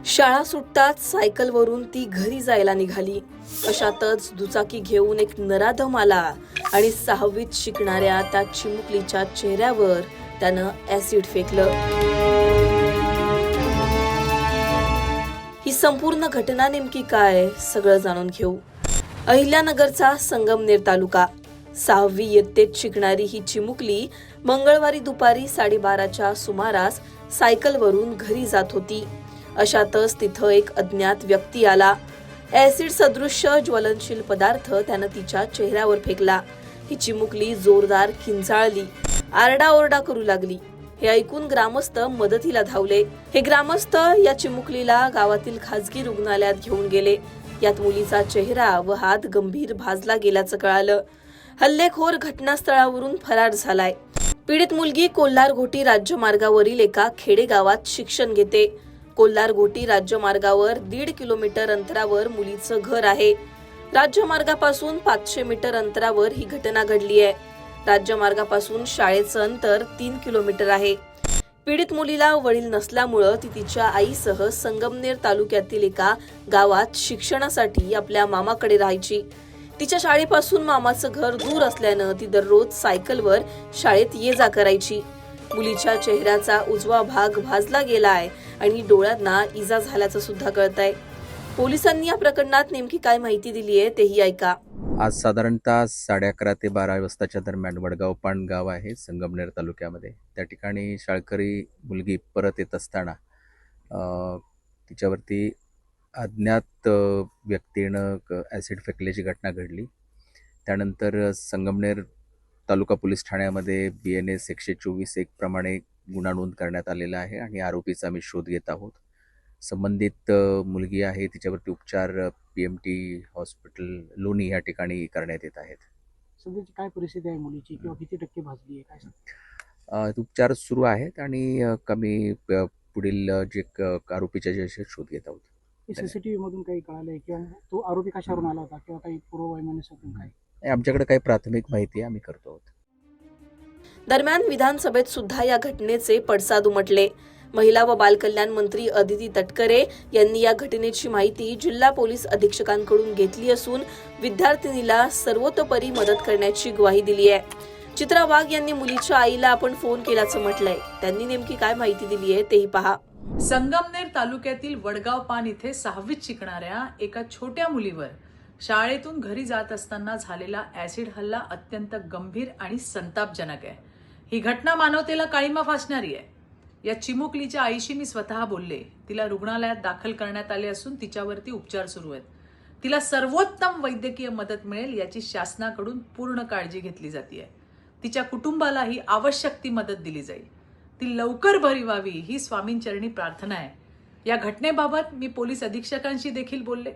शाळा सुटताच सायकलवरून ती घरी जायला निघाली. अशातच दुचाकी घेऊन एक नराधम आला आणि 6वीत शिकणाऱ्या त्या चिमुकलीच्या चेहऱ्यावर त्यानं ऍसिड फेकलं. ही संपूर्ण घटना नेमकी काय, सगळं जाणून घेऊ. अहिल्यानगरचा संगमनेर तालुका. 6वी इयत्तेत शिकणारी ही चिमुकली मंगळवारी दुपारी 12:30च्या सुमारास सायकलवरून घरी जात होती. अशातच तिथं एक अज्ञात व्यक्ती आला. ऍसिड सदृश्य ज्वलनशील पदार्थ त्यानं तिच्या चेहऱ्यावर फेकला. ही चिमुकली जोरदार किंचाळली, आरडाओरडा करू लागली. हे ऐकून ग्रामस्थ मदतीला धावले. हे ग्रामस्थ या चिमुकलीला गावातील खासगी रुग्णालयात घेऊन गेले. यात मुलीचा चेहरा व हात गंभीर भाजला गेल्याचं कळालं. हल्लेखोर घटनास्थळावरून फरार झालाय. पीडित मुलगी कोल्हार-घोटी राज्यमार्गावरील एका खेडेगावात शिक्षण घेते. कोल्हार-घोटी राज्यमार्गावर 1.5 किलोमीटर अंतरावर मुलीचं घर आहे. राज्यमार्गापासून 500 मीटर अंतरावर ही घटना घडली आहे. राज्यमार्गापासून शाळेचं अंतर 3 किलोमीटर आहे. पीडित मुलीला वडील नसल्यामुळं ती तिच्या आईसह संगमनेर तालुक्यातील एका गावात शिक्षणासाठी आपल्या मामाकडे राहायची. तिच्या शाळेपासून मामाचं घर दूर असल्यानं ती दररोज सायकलवर शाळेत ये-जा करायची. मुलीच्या चेहऱ्याचा उजवा भाग भाजला गेलाय आणि डोळ्यांना इजा झाल्याचं सुद्धा कळतंय. पोलिसांनी या प्रकरणात नेमकी काय माहिती दिली आहे तेही ऐका. आज साधारणतः 11:30 ते 12 वाजताच्या दरम्यान वडगाव पाण गाव आहे संगमनेर तालुक्यामध्ये. त्या ठिकाणी शाळकरी मुलगी परत येत असताना तिच्यावरती अज्ञात व्यक्तीनं ॲसिड फेकल्याची घटना घडली. त्यानंतर संगमनेर तालुका पोलीस ठाण्यामध्ये BNS 124(1) प्रमाणे गुन्हा नोंद करण्यात आलेला आहे आणि आरोपीचा आम्ही शोध घेत आहोत. संबंधित मुलगी आहे, तिच्यावरती उपचार PMT हॉस्पिटल लोणी या ठिकाणी करण्यात येत आहेत. सध्याची काय परिस्थिती आहे मुलीची किंवा किती टक्के भाजली आहे काय? उपचार सुरू आहेत आणि कमी पुढील जे आरोपीच्या जे शोध घेत आहोत. CCTV मधून काही कळालंय किंवा तो आरोपी कशावरून आला होता किंवा काही पूर्ववैमानिक काय? आमच्याकडे काही प्राथमिक माहिती आम्ही करतो आहोत. दरम्यान विधानसभेत सुद्धा या घटनेचे पडसाद उमटले. महिला व बालकल्याण मंत्री अदिती तटकरे यांनी या घटनेची माहिती जिल्हा पोलीस अधीक्षकांकडून घेतली असून विद्यार्थिनीला सर्वतोपरी मदत करण्याची ग्वाही दिली आहे. चित्रा वाघ यांनी मुलीच्या आईला आपण फोन केल्याचं म्हटलंय. त्यांनी नेमकी काय माहिती दिली आहे तेही पहा. संगमनेर तालुक्यातील वडगाव पान इथे 6वीत शिकणाऱ्या एका छोट्या मुलीवर शाळेतून घरी जात असताना झालेला ऍसिड हल्ला अत्यंत गंभीर आणि संतापजनक आहे. ही घटना मानवतेला काळिमा फासणारी आहे. या चिमुकलीच्या आईशी मी स्वतः बोलले. तिला रुग्णालयात दाखल करण्यात आले असून तिच्यावरती उपचार सुरू आहेत. तिला सर्वोत्तम वैद्यकीय मदत मिळेल याची शासनाकडून पूर्ण काळजी घेतली जाते. तिच्या कुटुंबालाही आवश्यक ती मदत दिली जाईल. ती लवकर बरी व्हावी ही स्वामींचरणी प्रार्थना आहे. या घटनेबाबत मी पोलीस अधीक्षकांशी देखील बोलले.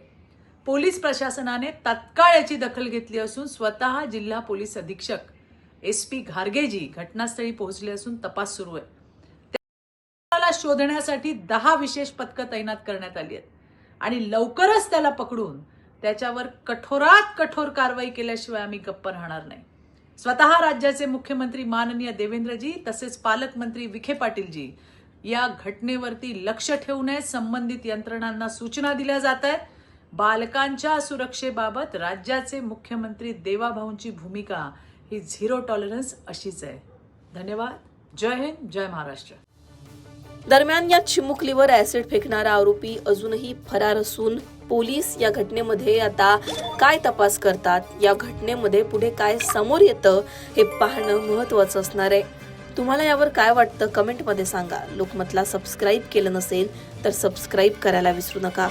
पोलीस प्रशासनाने तात्काळ याची दखल घेतली असून स्वतः जिल्हा पोलीस अधीक्षक SP घारगेजी घटनास्थळी पोहोचले असून तपास सुरू आहे. त्याला शोधण्यासाठी 10 विशेष पथकं तैनात करण्यात आली आहेत आणि लवकरच त्याला पकडून त्याच्यावर कठोरात कठोर कारवाई केल्याशिवाय आम्ही गप्प राहणार नाही. स्वतः राज्याचे मुख्यमंत्री माननीय देवेंद्रजी तसेच पालकमंत्री विखे पाटीलजी या घटनेवरती लक्ष ठेवून संबंधित यंत्रणांना सूचना दिल्या जात आहेत. बालकांच्या सुरक्षेबाबत राज्याचे मुख्यमंत्री देवाभाऊंची भूमिका ही 0 टॉलरन्स अशीच आहे. धन्यवाद. जय हिंद, जय महाराष्ट्र. दरम्यान या चिमुकलीवर ऍसिड फेकणारा आरोपी अजूनही फरार असून पोलीस या घटनेमध्ये आता काय तपास करतात, या घटनेमध्ये पुढे काय समोर येतं हे पाहणं महत्त्वाचं असणार आहे. तुम्हाला यावर काय वाटतं कमेंटमध्ये सांगा. लोकमतला सबस्क्राईब केलं नसेल तर सबस्क्राईब करायला विसरू नका.